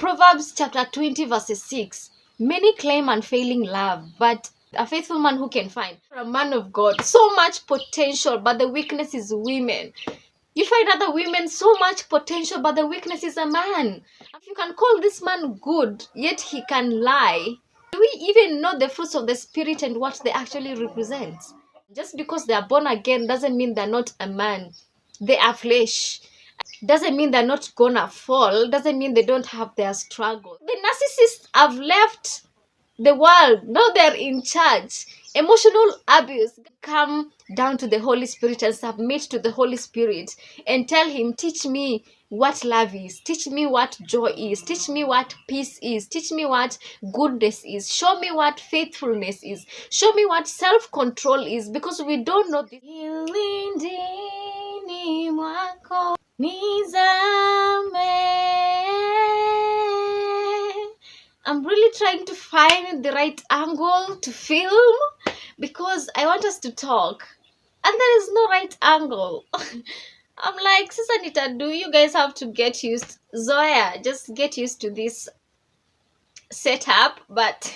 Proverbs chapter 20 verses 6. Many claim unfailing love, but a faithful man who can find? A man of God, so much potential, but the weakness is women. You find other women so much potential, but the weakness is a man. If you can call this man good, yet he can lie, do we even know the fruits of the spirit and what they actually represent? Just because they are born again doesn't mean they're not a man. They are flesh. Doesn't mean they're not gonna fall. Doesn't mean they don't have their struggle. The narcissists have left the world. Now they're in charge. Emotional abuse. Come down to the Holy Spirit and submit to the Holy Spirit and tell him, teach me what love is. Teach me what joy is. Teach me what peace is. Teach me what goodness is. Show me what faithfulness is. Show me what self-control is, because we don't know this. I'm really trying to find the right angle to film because I want us to talk and there is no right angle. I'm like, Sister Nita, do you guys have to get used? Zoya, just get used to this setup. But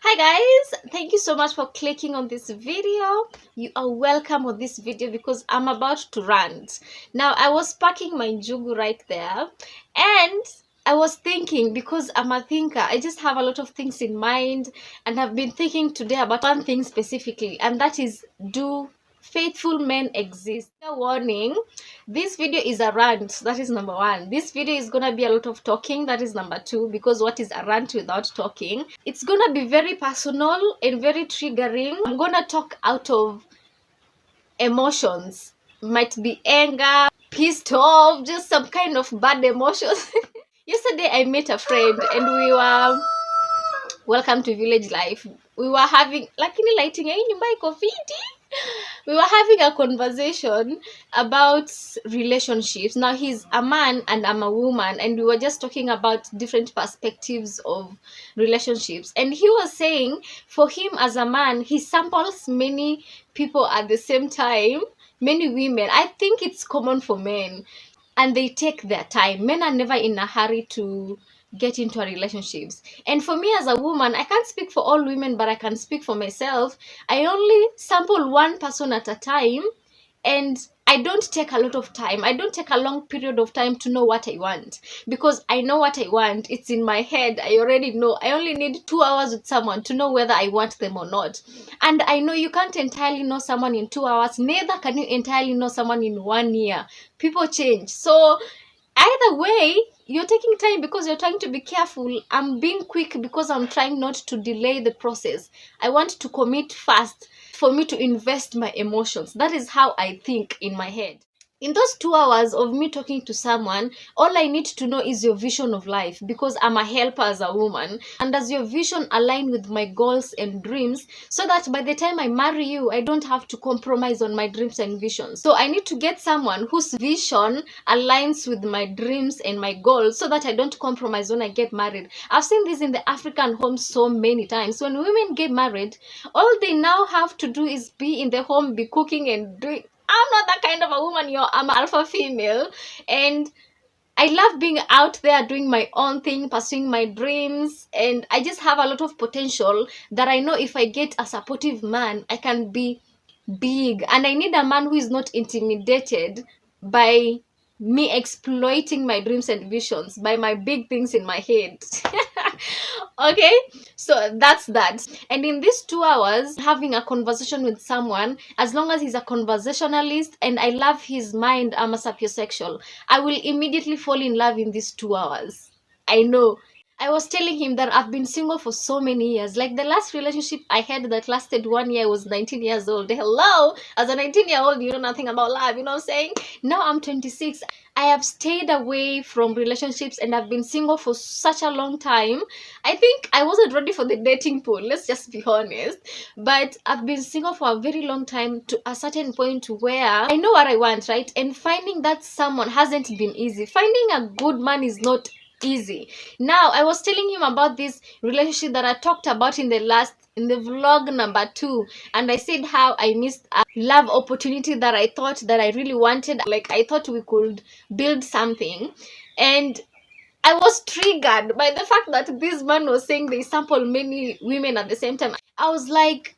hi guys, thank you so much for clicking on this video. You are welcome on this video because I'm about to rant. Now, I was packing my njugu right there and I was thinking, because I'm a thinker, I just have a lot of things in mind, and I've been thinking today about one thing specifically, and that is, do faithful men exist? Warning, this video is a rant. That is number one. This video is gonna be a lot of talking. That is number two, because what is a rant without talking? It's gonna be very personal and very triggering. I'm gonna talk out of emotions. Might be anger, pissed off, just some kind of bad emotions. Yesterday I met a friend and we were, welcome to village life, we were having, lakini lighting ya nyumba iko fiti. We were having a conversation about relationships. Now, he's a man and I'm a woman, and we were just talking about different perspectives of relationships. And he was saying, for him as a man, he samples many people at the same time, many women. I think it's common for men, and they take their time. Men are never in a hurry to get into a relationships. And for me as a woman, I can't speak for all women, but I can speak for myself. I only sample one person at a time, and I don't take a lot of time. I don't take a long period of time to know what I want, because I know what I want. It's in my head. I already know. I only need 2 hours with someone to know whether I want them or not. And I know you can't entirely know someone in 2 hours. Neither can you entirely know someone in 1 year. People change. So either way, you're taking time because you're trying to be careful. I'm being quick because I'm trying not to delay the process. I want to commit fast for me to invest my emotions. That is how I think in my head. In those 2 hours of me talking to someone, all I need to know is your vision of life, because I'm a helper as a woman. And does your vision align with my goals and dreams, so that by the time I marry you, I don't have to compromise on my dreams and visions? So I need to get someone whose vision aligns with my dreams and my goals, so that I don't compromise when I get married. I've seen this in the African homes so many times. When women get married, all they now have to do is be in the home, be cooking and doing. I'm not that kind of a woman, I'm an alpha female, and I love being out there doing my own thing, pursuing my dreams, and I just have a lot of potential that I know if I get a supportive man, I can be big. And I need a man who is not intimidated by me exploiting my dreams and visions, by my big things in my head. Okay, so that's that. And in these 2 hours, having a conversation with someone, as long as he's a conversationalist and I love his mind, I'm a sapiosexual, I will immediately fall in love in these 2 hours. I know. I was telling him that I've been single for so many years. Like the last relationship I had that lasted 1 year, I was 19 years old. Hello, as a 19-year-old, you know nothing about love, you know what I'm saying? Now I'm 26. I have stayed away from relationships and I've been single for such a long time. I think I wasn't ready for the dating pool, let's just be honest. But I've been single for a very long time, to a certain point where I know what I want, right? And finding that someone hasn't been easy. Finding a good man is not easy. Now, I was telling him about this relationship that I talked about in the vlog number 2, and I said how I missed a love opportunity that I thought that I really wanted. Like, I thought we could build something, and I was triggered by the fact that this man was saying they sample many women at the same time. I was like,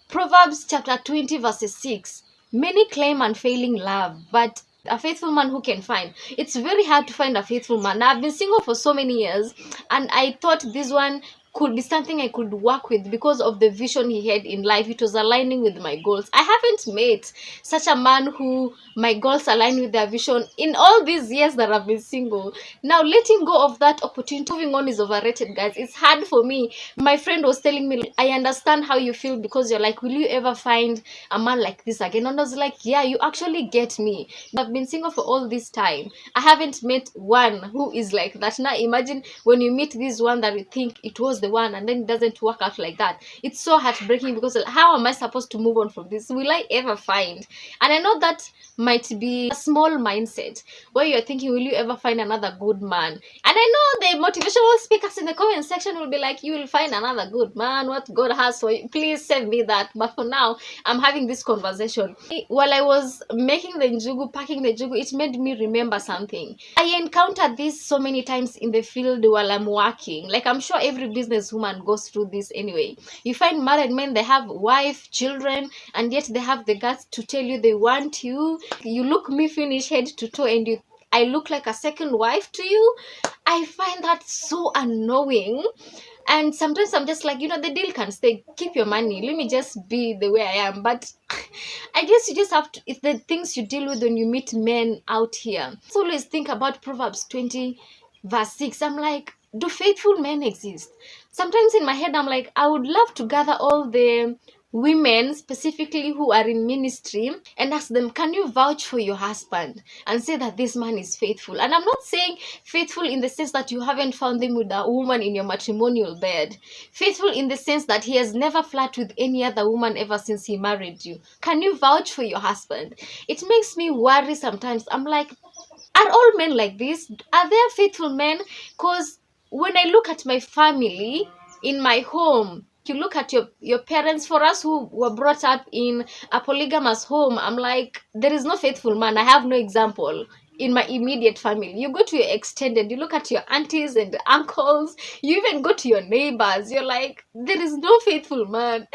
Proverbs chapter 20 verses 6. Many claim unfailing love, but a faithful man who can find? It's very hard to find a faithful man. Now, I've been single for so many years, and I thought this one could be something I could work with because of the vision he had in life. It was aligning with my goals. I haven't met such a man who my goals align with their vision in all these years that I've been single. Now, letting go of that opportunity, moving on, is overrated, guys. It's hard for me. My friend was telling me, I understand how you feel because you're like, will you ever find a man like this again? And I was like, yeah, you actually get me. I've been single for all this time. I haven't met one who is like that. Now imagine when you meet this one that you think it was the one and then it doesn't work out like that. It's so heartbreaking because how am I supposed to move on from this? Will I ever find? And I know that might be a small mindset where you're thinking, will you ever find another good man? And I know the motivational speakers in the comment section will be like, you will find another good man, what God has for you. Please send me that. But for now, I'm having this conversation. While I was making the njugu, packing the njugu, it made me remember something. I encountered this so many times in the field while I'm working. Like, I'm sure every businesswoman goes through this anyway. You find married men, they have wife, children, and yet they have the guts to tell you they want you. You look me finish head to toe and I look like a second wife to you. I find that so annoying. And sometimes I'm just like, you know, the deal can stay. Keep your money. Let me just be the way I am. But I guess you just have to, it's the things you deal with when you meet men out here. So always think about Proverbs 20 verse 6. I'm like, do faithful men exist? Sometimes in my head, I'm like, I would love to gather all the women specifically who are in ministry and ask them, can you vouch for your husband and say that this man is faithful? And I'm not saying faithful in the sense that you haven't found him with a woman in your matrimonial bed. Faithful in the sense that he has never flirted with any other woman ever since he married you. Can you vouch for your husband? It makes me worry sometimes. I'm like, are all men like this? Are there faithful men? Because when I look at my family in my home, you look at your parents, for us who were brought up in a polygamous home, I'm like, there is no faithful man. I have no example in my immediate family. You go to your extended, you look at your aunties and uncles, you even go to your neighbors, you're like, there is no faithful man.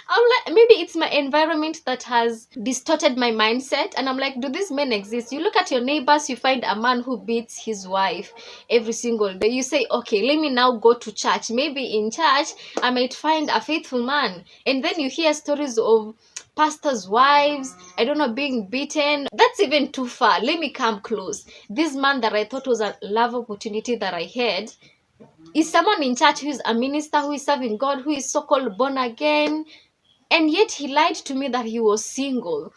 I'm like, maybe it's my environment that has distorted my mindset, and I'm like, do these men exist? You look at your neighbors, you find a man who beats his wife every single day. You say, okay, let me now go to church. Maybe in church I might find a faithful man. And then you hear stories of pastors' wives, I don't know, being beaten. That's even too far. Let me come close. This man that I thought was a love opportunity that I had is someone in church who is a minister, who is serving God, who is so-called born again, and yet he lied to me that he was single.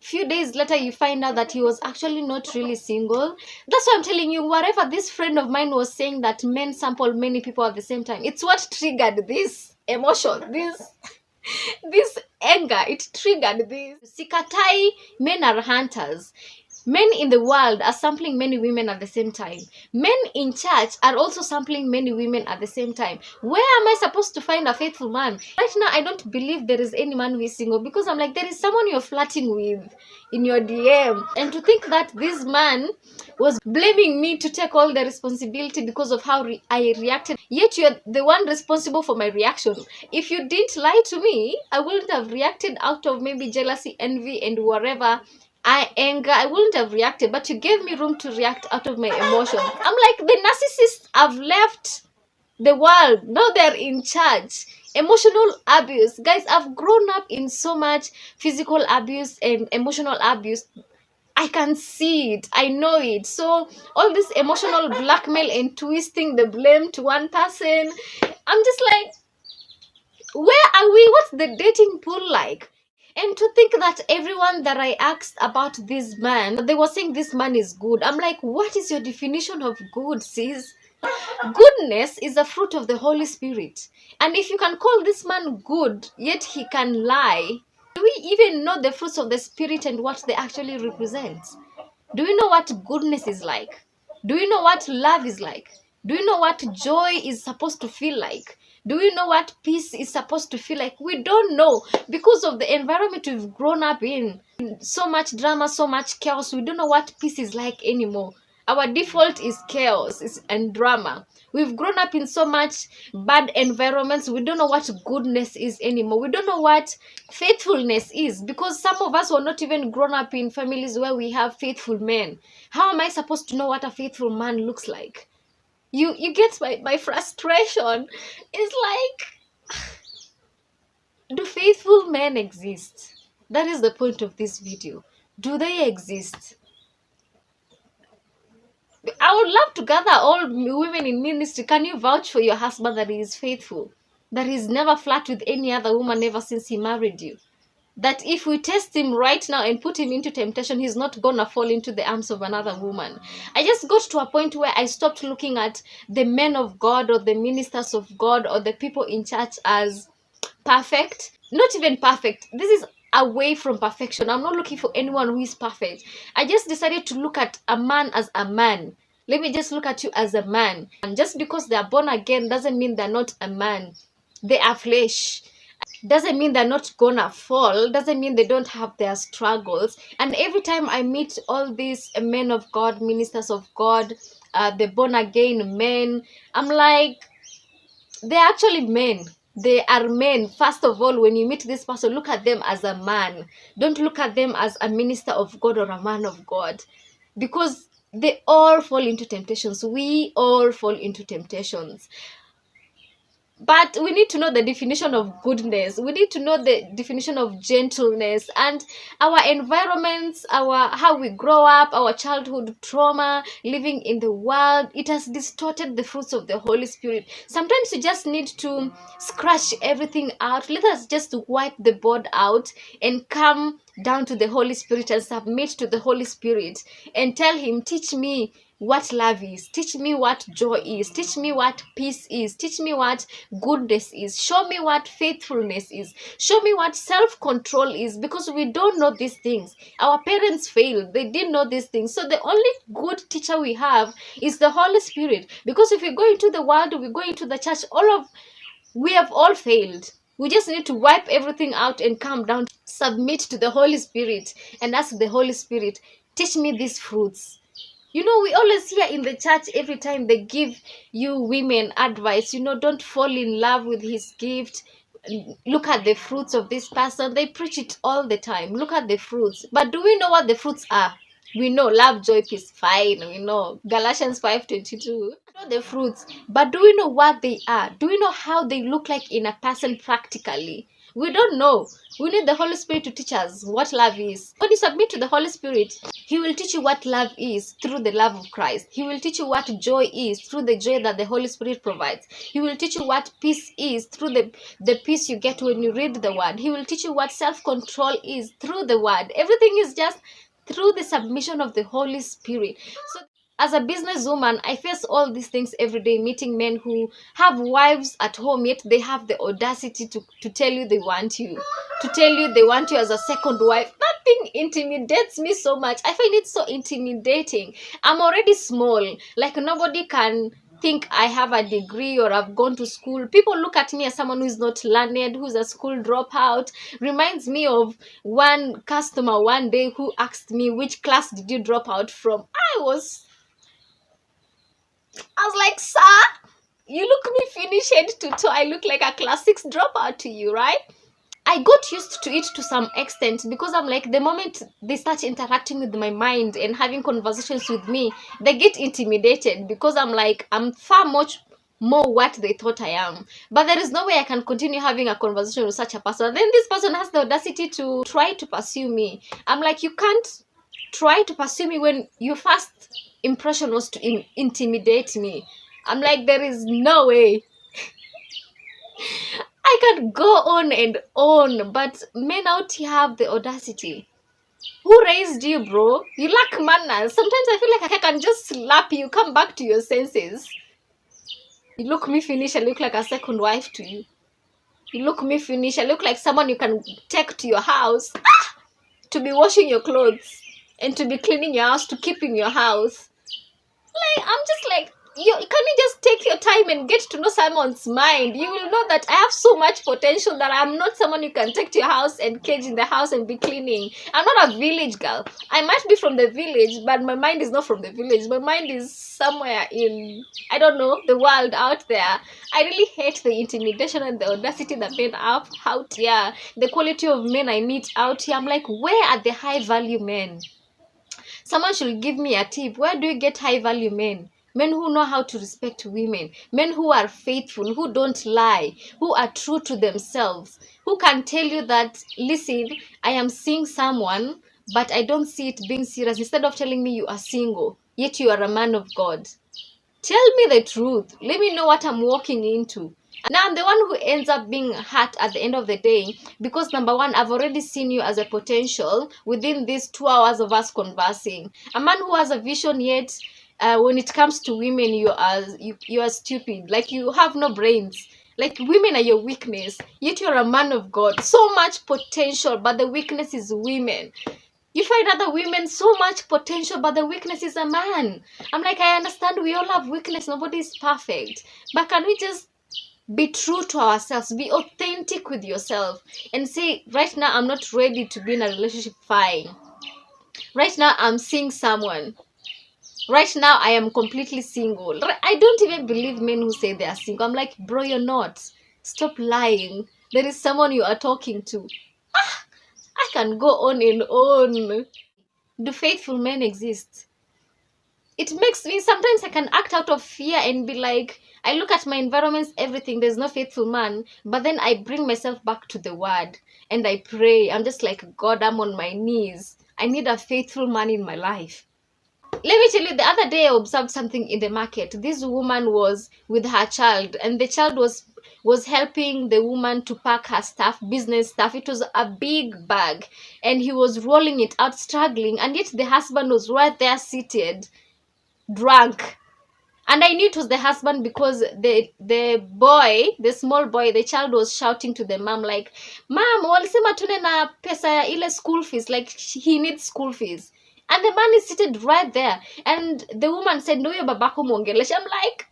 Few days later, you find out that he was actually not really single. That's why I'm telling you, whatever this friend of mine was saying, that men sample many people at the same time, it's what triggered this emotion, this anger. It triggered this. Sikatai, men are hunters. Men in the world are sampling many women at the same time. Men in church are also sampling many women at the same time. Where am I supposed to find a faithful man? Right now, I don't believe there is any man who is single, because I'm like, there is someone you're flirting with in your DM. And to think that this man was blaming me to take all the responsibility because of how I reacted. Yet you're the one responsible for my reaction. If you didn't lie to me, I wouldn't have reacted out of maybe jealousy, envy, and whatever. Anger, I wouldn't have reacted, but you gave me room to react out of my emotions. I'm like, the narcissists have left the world. Now they're in charge. Emotional abuse. Guys, I've grown up in so much physical abuse and emotional abuse. I can see it. I know it. So all this emotional blackmail and twisting the blame to one person, I'm just like, where are we? What's the dating pool like? And to think that everyone that I asked about this man, they were saying this man is good. I'm like, what is your definition of good, sis? Goodness is a fruit of the Holy Spirit. And if you can call this man good, yet he can lie, do we even know the fruits of the Spirit and what they actually represent? Do we know what goodness is like? Do we know what love is like? Do you know what joy is supposed to feel like? Do you know what peace is supposed to feel like? We don't know, because of the environment we've grown up in. So much drama, so much chaos. We don't know what peace is like anymore. Our default is chaos and drama. We've grown up in so much bad environments. We don't know what goodness is anymore. We don't know what faithfulness is, because some of us were not even grown up in families where we have faithful men. How am I supposed to know what a faithful man looks like? You get my frustration. It's like, do faithful men exist? That is the point of this video. Do they exist? I would love to gather all women in ministry. Can you vouch for your husband that he is faithful? That he's never flirt with any other woman ever since he married you? That if we test him right now and put him into temptation, he's not gonna fall into the arms of another woman? I just got to a point where I stopped looking at the men of God or the ministers of God or the people in church as perfect. Not even perfect. This is away from perfection. I'm not looking for anyone who is perfect. I just decided to look at a man as a man. Let me just look at you as a man. And just because they are born again doesn't mean they're not a man. They are flesh. Doesn't mean they're not gonna fall. Doesn't mean they don't have their struggles. And every time I meet all these men of God, ministers of God, the born again men, I'm like, they're actually men. They are men. First of all, when you meet this person, look at them as a man. Don't look at them as a minister of God or a man of God, because they all fall into temptations. We all fall into temptations. But we need to know the definition of goodness. We need to know the definition of gentleness, and our environments, how we grow up, our childhood trauma, living in the world, it has distorted the fruits of the Holy Spirit. Sometimes you just need to scratch everything out. Let us just wipe the board out and come down to the Holy Spirit and submit to the Holy Spirit and tell him, teach me what love is, teach me what joy is, teach me what peace is, teach me what goodness is, show me what faithfulness is, show me what self-control is, because we don't know these things. Our parents failed, they didn't know these things. So the only good teacher we have is the Holy Spirit, because if we go into the world, we go into the church, we have all failed. We just need to wipe everything out and come down, submit to the Holy Spirit and ask the Holy Spirit, teach me these fruits. You know, we always hear in the church, every time they give you women advice, don't fall in love with his gift. Look at the fruits of this person. They preach it all the time. Look at the fruits. But do we know what the fruits are? We know love, joy, peace, fine. We know Galatians 5:22. We know the fruits. But do we know what they are? Do we know how they look like in a person practically? We don't know. We need the Holy Spirit to teach us what love is. When you submit to the Holy Spirit, he will teach you what love is through the love of Christ. He will teach you what joy is through the joy that the Holy Spirit provides. He will teach you what peace is through the peace you get when you read the word. He will teach you what self-control is through the word. Everything is just through the submission of the Holy Spirit. So as a businesswoman, I face all these things every day, meeting men who have wives at home, yet they have the audacity to tell you they want you, as a second wife. That thing intimidates me so much. I find it so intimidating. I'm already small. Like, nobody can think I have a degree or I've gone to school. People look at me as someone who is not learned, who's a school dropout. Reminds me of one customer one day who asked me, which class did you drop out from? I was like, sir, you look me finished head to toe. I look like a class 6 dropout to you, right? I got used to it to some extent, because I'm like, the moment they start interacting with my mind and having conversations with me, they get intimidated, because I'm like, I'm far much more what they thought I am. But there is no way I can continue having a conversation with such a person. Then this person has the audacity to try to pursue me. I'm like, you can't try to pursue me when your first impression was to intimidate me. I'm like, there is no way. I can go on and on, but men out here have the audacity. Who raised you, bro? You lack manners. Sometimes I feel like I can just slap you, come back to your senses. You look me finish, I look like a second wife to you. You look me finish, I look like someone you can take to your house to be washing your clothes and to be cleaning your house, to keep in your house. Like, I'm just like, can you just take your time and get to know someone's mind? You will know that I have so much potential that I'm not someone you can take to your house and cage in the house and be cleaning. I'm not a village girl. I might be from the village, but my mind is not from the village. My mind is somewhere in, I don't know, the world out there. I really hate the intimidation and the audacity that men have out here. The quality of men I meet out here. I'm like, where are the high value men? Someone should give me a tip. Where do you get high value men? Men who know how to respect women. Men who are faithful, who don't lie, who are true to themselves, who can tell you that, listen, I am seeing someone, but I don't see it being serious. Instead of telling me you are single, yet you are a man of God. Tell me the truth. Let me know what I'm walking into. Now I'm the one who ends up being hurt at the end of the day because, number one, I've already seen you as a potential within these 2 hours of us conversing. A man who has a vision, yet when it comes to women, you are stupid. Like, you have no brains. Like, women are your weakness, yet you're a man of God. So much potential, but the weakness is women. You find other women so much potential, but the weakness is a man. I'm like, I understand we all have weakness. Nobody is perfect. But can we just be true to ourselves? Be authentic with yourself and say, right now, I'm not ready to be in a relationship. Fine. Right now, I'm seeing someone. Right now, I am completely single. I don't even believe men who say they are single. I'm like, bro, you're not. Stop lying. There is someone you are talking to. I can go on and on. Do faithful men exist? It makes me, sometimes I can act out of fear and be like, I look at my environments, everything, there's no faithful man, but then I bring myself back to the word and I pray. I'm just like, God, I'm on my knees. I need a faithful man in my life. Let me tell you, the other day I observed something in the market. This woman was with her child, and the child was helping the woman to pack her stuff, business stuff. It was a big bag, and he was rolling it out, struggling, and yet the husband was right there seated, drunk. And I knew it was the husband because the boy, the small boy, the child was shouting to the mom like, Mom, walisema tune na pesa ya ile school fees, like he needs school fees. And the man is seated right there. And the woman said, no, your babako mwongelesha. I'm like,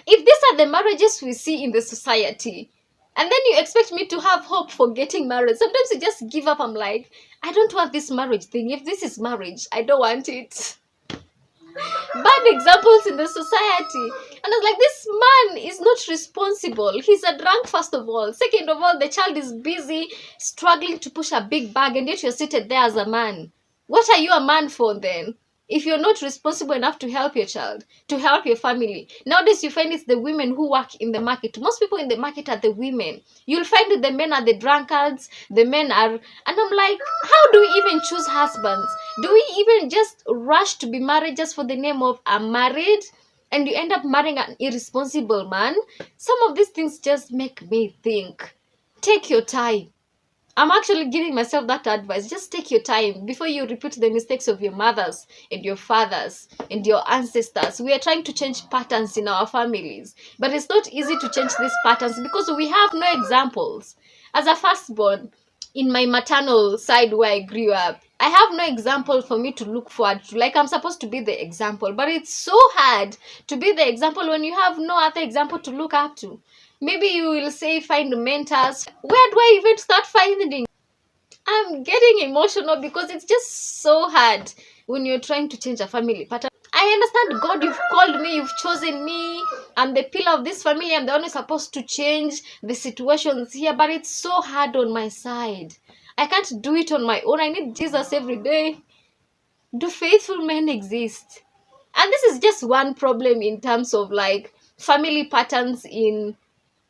if these are the marriages we see in the society, and then you expect me to have hope for getting married, sometimes you just give up. I'm like, I don't want this marriage thing. If this is marriage, I don't want it. Bad examples in the society. And I was like, this man is not responsible. He's a drunk, first of all. Second of all, the child is busy struggling to push a big bag, and yet you're seated there as a man. What are you a man for then? If you're not responsible enough to help your child, to help your family. Nowadays, you find it's the women who work in the market. Most people in the market are the women. You'll find that the men are the drunkards, the men are... And I'm like, how do we even choose husbands? Do we even just rush to be married just for the name of I'm married? And you end up marrying an irresponsible man? Some of these things just make me think. Take your time. I'm actually giving myself that advice. Just take your time before you repeat the mistakes of your mothers and your fathers and your ancestors. We are trying to change patterns in our families, but it's not easy to change these patterns because we have no examples. As a firstborn, in my maternal side where I grew up, I have no example for me to look forward to. Like, I'm supposed to be the example, but it's so hard to be the example when you have no other example to look up to. Maybe you will say find mentors. Where do I even start finding? I'm getting emotional because it's just so hard when you're trying to change a family pattern. I understand, God, you've called me, you've chosen me. I'm the pillar of this family. I'm the one who's supposed to change the situations here, but it's so hard on my side. I can't do it on my own. I need Jesus every day. Do faithful men exist? And this is just one problem in terms of like family patterns in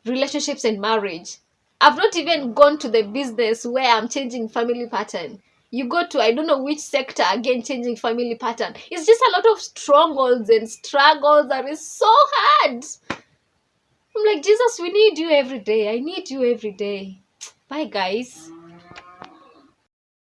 relationships and marriage. I've not even gone to the business where I'm changing family pattern. You go to, I don't know which sector, again, changing family pattern. It's just a lot of strongholds and struggles that is so hard. I'm like, Jesus, we need you every day. I need you every day. Bye, guys.